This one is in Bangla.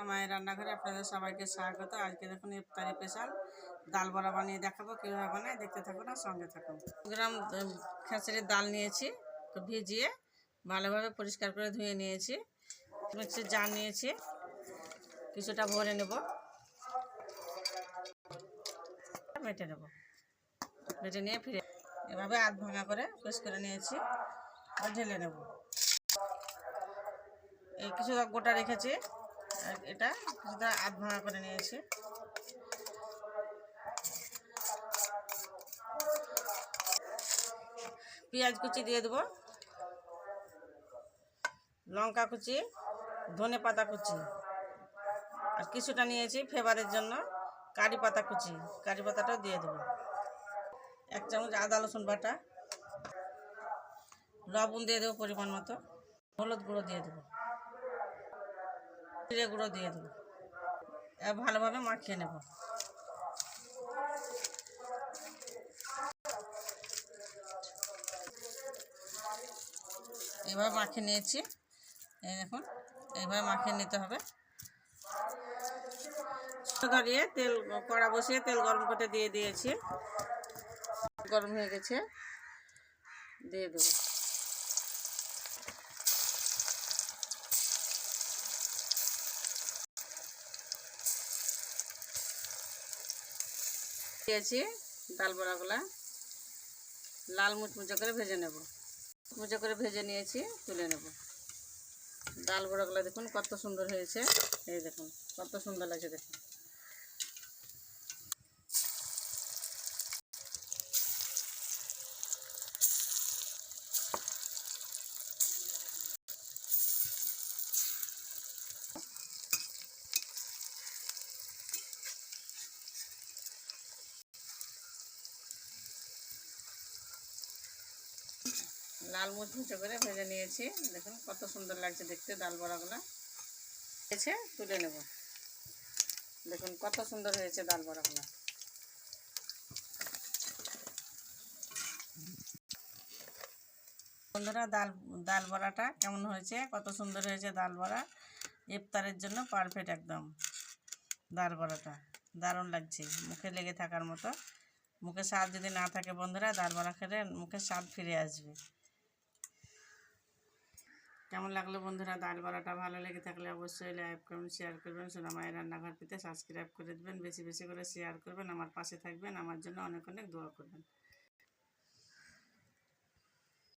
মায়ের রান্নাঘরে আপনাদের সবাইকে স্বাগত। আজকে দেখুন ইফতারি স্পেশাল ডাল বড়া বানিয়ে দেখাবো কীভাবে বানায়, দেখতে থাকুন আর সঙ্গে থাকুন। গ্রাম খেসারির ডাল নিয়েছি, তো ভিজিয়ে ভালোভাবে পরিষ্কার করে ধুয়ে নিয়েছি। মিক্সির জার নিয়েছি, কিছুটা ভরে নেব, বেটে নেব। বেটে নিয়ে ফিরে এভাবে আধ ভাঙা করে পেশ করে নিয়েছি, ঢেলে নেব। এই কিছুটা গোটা রেখেছি, এটা কিছুটা আধ ভাঙা করে নিয়েছি। পেঁয়াজ কুচি দিয়ে দেবো, লঙ্কা কুচি, ধনে পাতা কুচি, আর কিছুটা নিয়েছি ফ্লেভারের জন্য কারি পাতা কুচি, কারি পাতাটাও দিয়ে দেবো। 1 চামচ আদা রসুন বাটা, লবণ দিয়ে দেবো পরিমাণ মতো, হলুদ গুঁড়ো দিয়ে দেবো, জিরে গুঁড়ো দিয়ে দেবো। ভালোভাবে মাখিয়ে নেব। এবার মাখিয়ে নিয়েছি, এই দেখুন এইভাবে মাখিয়ে নিতে হবে। ধরিয়ে তেল কড়া বসিয়ে তেল গরম করতে দিয়ে দিয়েছি, গরম হয়ে গেছে, দিয়ে দেবো। দিয়েছি ডাল বড়াগুলা লাল মুচমুচে করে ভেজে নেব। মুচে করে ভেজে নিয়েছি, তুলে নেব। ডাল বড়াগুলো দেখুন কত সুন্দর হয়েছে, এই দেখুন কত সুন্দর লাগছে দেখুন। লাল মুচমুচে করে ভেজে নিয়েছি, দেখুন কত সুন্দর লাগছে দেখতে ডাল বড়াগুলো। হয়েছে, তুলে নেব। দেখুন কত সুন্দর হয়েছে ডাল বড়াগুলো। বন্ধুরা ডাল বড়াটা কেমন হয়েছে, কত সুন্দর হয়েছে ডাল বড়া। ইফতারের জন্য পারফেক্ট একদম। ডাল বড়াটা দারুণ লাগছে, মুখে লেগে থাকার মতো। মুখে স্বাদ যদি না থাকে বন্ধুরা, ডাল বড়া খেলে মুখে স্বাদ ফিরে আসবে। কেমন লাগলো বন্ধুরা ডাল বড়াটা? ভালো লেগে থাকলে অবশ্যই লাইক করবেন, শেয়ার করবেন। সোনা মায়ের রান্নাঘর পেতে সাবস্ক্রাইব করে দেবেন, বেশি বেশি করে শেয়ার করবেন, আমার পাশে থাকবেন, আমার জন্য অনেক অনেক দোয়া করবেন।